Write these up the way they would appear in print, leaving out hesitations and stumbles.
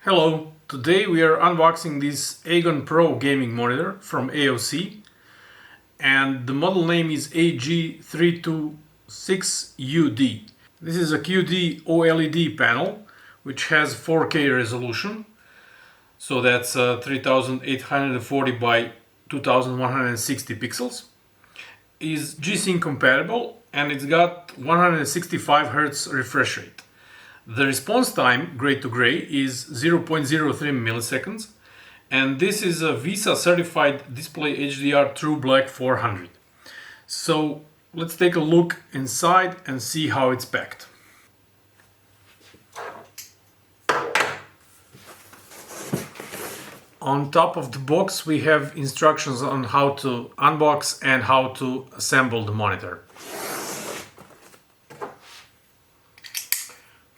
Hello, today we are unboxing this AGON Pro gaming monitor from AOC, and the model name is AG326UD. This is a QD OLED panel which has 4K resolution, so that's 3840 by 2160 pixels. Is G-Sync compatible and it's got 165 Hz refresh rate. The response time, gray to gray, is 0.03 milliseconds, and this is a VISA certified display HDR True Black 400. So let's take a look inside and see how it's packed. On top of the box we have instructions on how to unbox and how to assemble the monitor.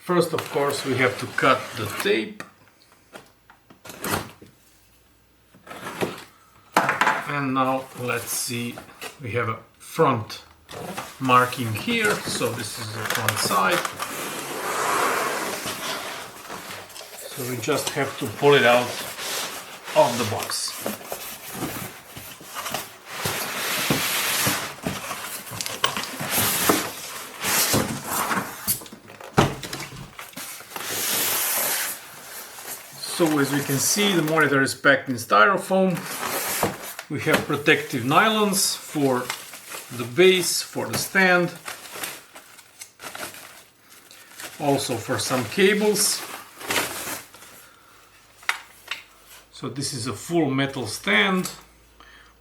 First, of course, we have to cut the tape. And now let's see, we have a front marking here, so this is the front side. So we just have to pull it out of the box. So as we can see, the monitor is packed in styrofoam. We have protective nylons for the base, for the stand, also for some cables. So this is a full metal stand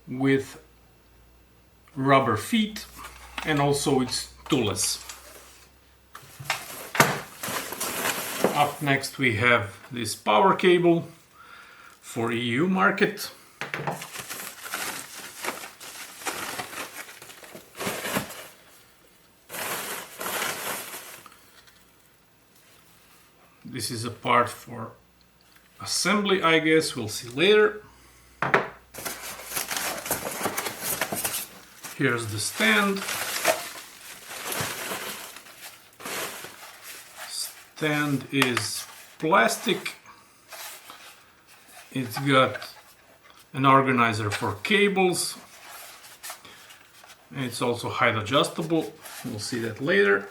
with rubber feet, and also it's toolless. Up next we have this power cable for EU market. This is a part for assembly, I guess, we'll see later. Here's the stand. Stand is plastic. It's got an organizer for cables. And it's also height adjustable. We'll see that later.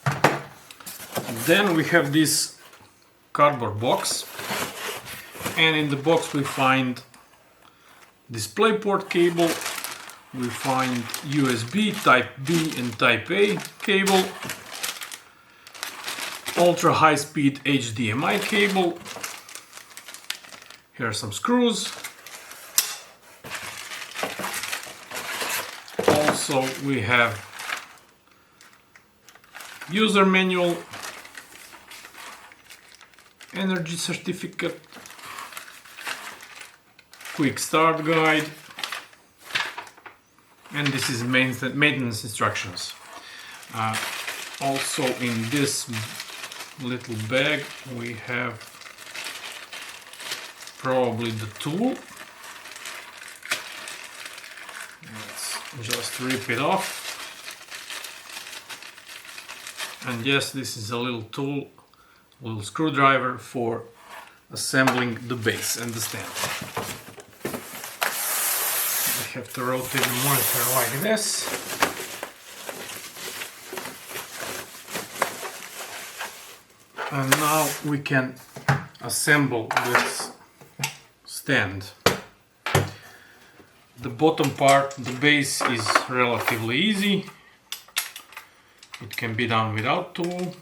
And then we have this cardboard box. And in the box we find DisplayPort cable. We find USB Type B and Type A cable. Ultra high-speed HDMI cable. Here are some screws. Also we have user manual, energy certificate, quick start guide, and this is maintenance instructions. Also in this little bag we have probably the tool. Let's just rip it off. And yes, this is a little tool, a little screwdriver for assembling the base and the stand. We have to rotate the monitor like this. And now we can assemble this stand. The bottom part, the base, is relatively easy. It can be done without tool.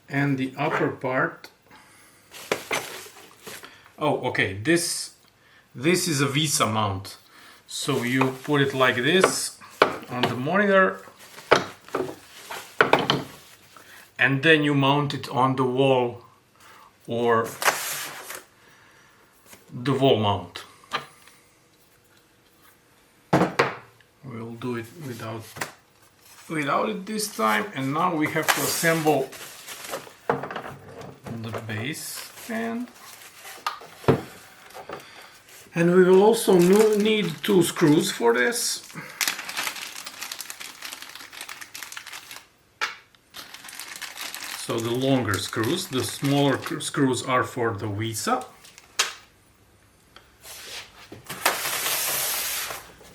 And the upper part, oh okay, this is a VISA mount. So you put it like this on the monitor and then you mount it on the wall or the wall mount. We'll do it without it this time. And now we have to assemble the base stand. And we will also need 2 screws for this. So the longer screws, the smaller screws are for the Visa.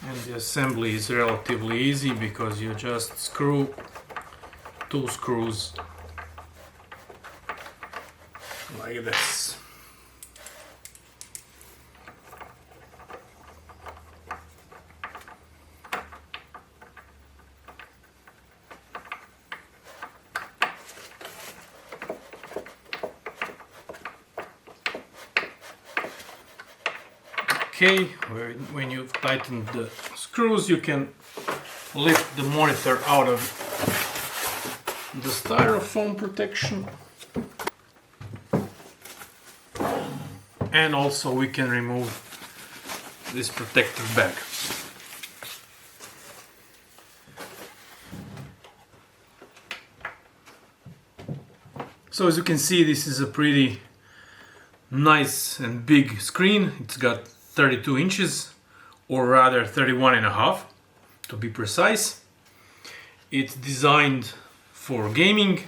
And the assembly is relatively easy because you just screw 2 screws like this. Okay, when you've tightened the screws, you can lift the monitor out of the styrofoam protection. And also we can remove this protective bag. So as you can see, this is a pretty nice and big screen. It's got 32 inches, or rather 31.5 to be precise. It's designed for gaming.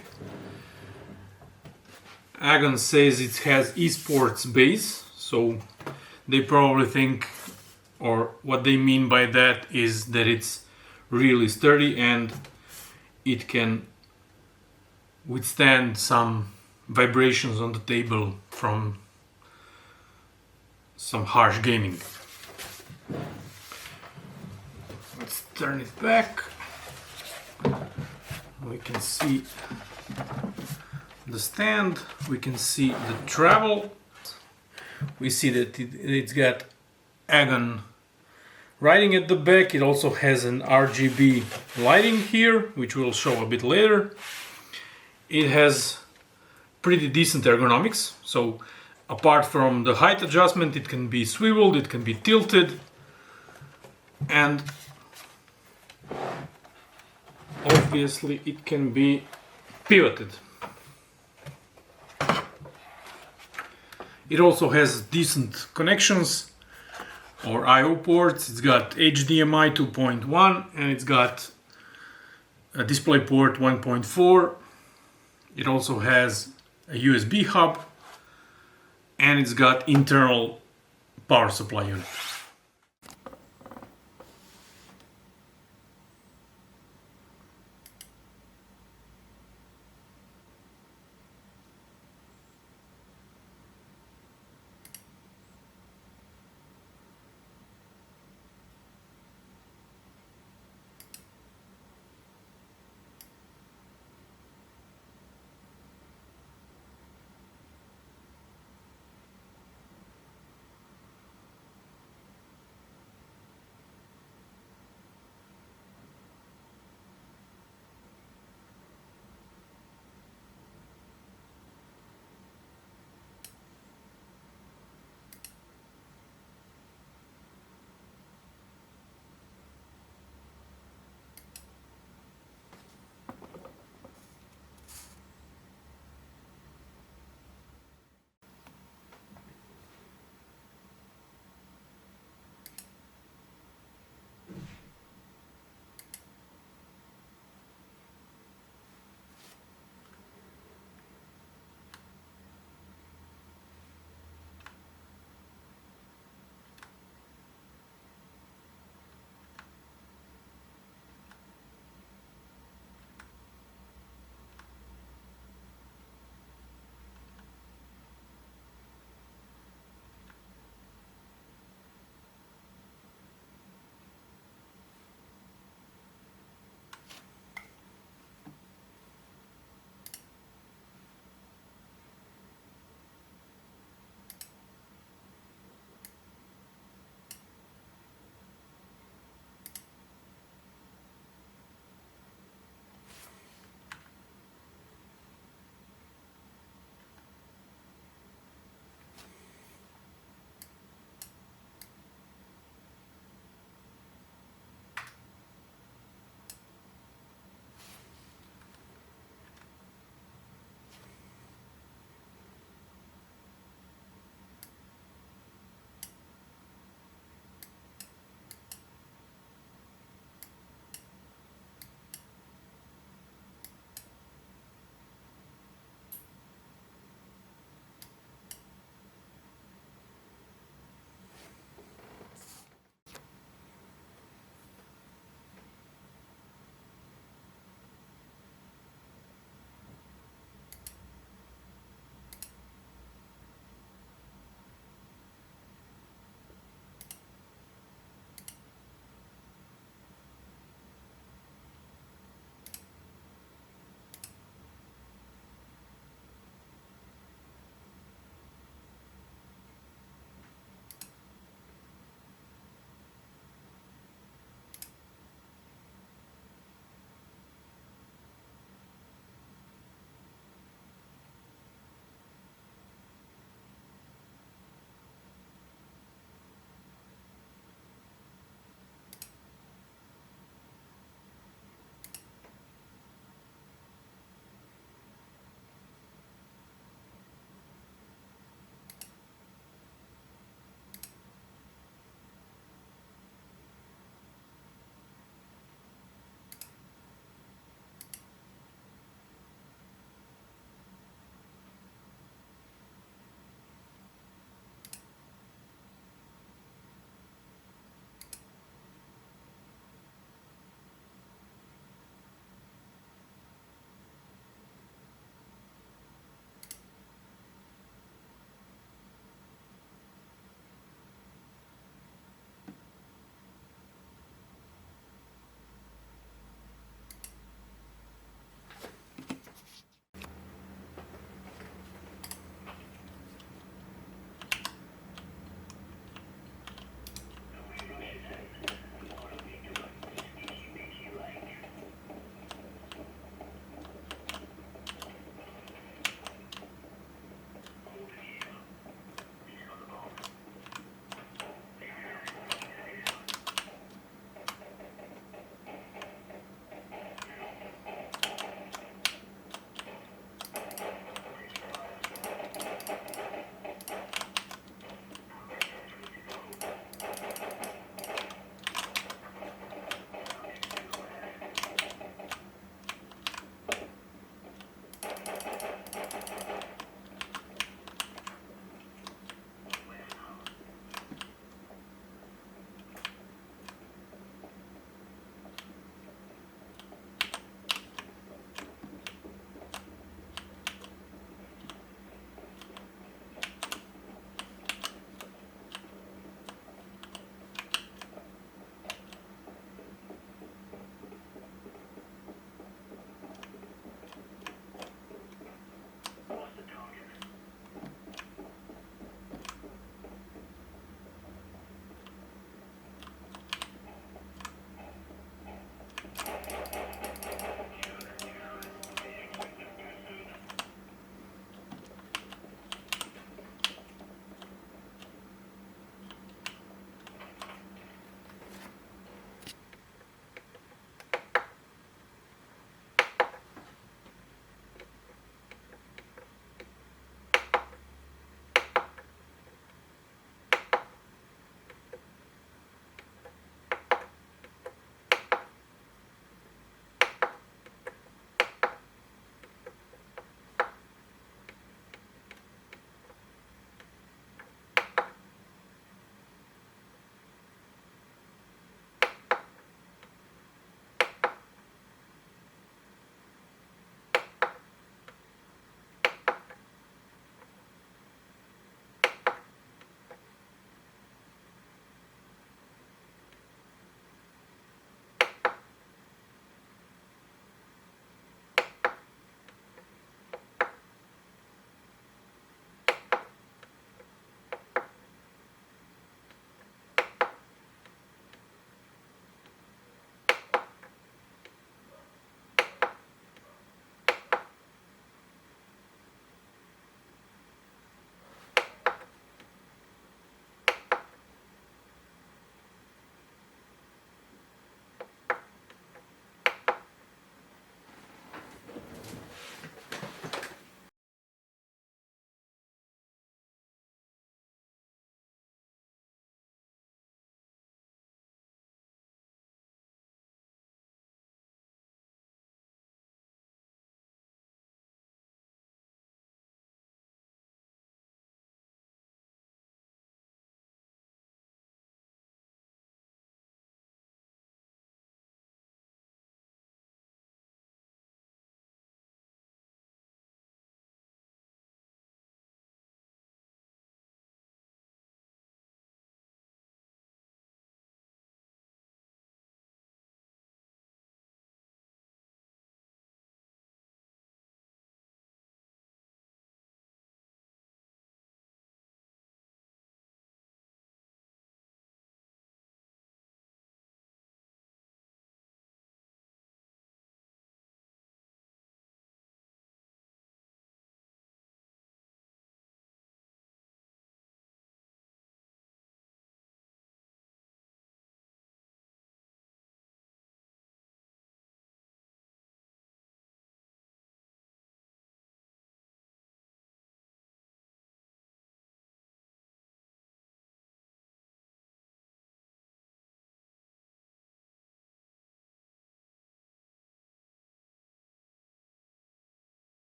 AGON says it has esports base, so they probably think, or what they mean by that is that it's really sturdy and it can withstand some vibrations on the table from some harsh gaming. Let's turn it back. We can see the stand, we can see the travel. We see that it's got AGON writing at the back. It also has an RGB lighting here, which we'll show a bit later. It has pretty decent ergonomics, so apart from the height adjustment, it can be swiveled, it can be tilted, and obviously it can be pivoted. It also has decent connections or I/O ports. It's got HDMI 2.1 and it's got a DisplayPort 1.4. It also has a USB hub and it's got internal power supply unit.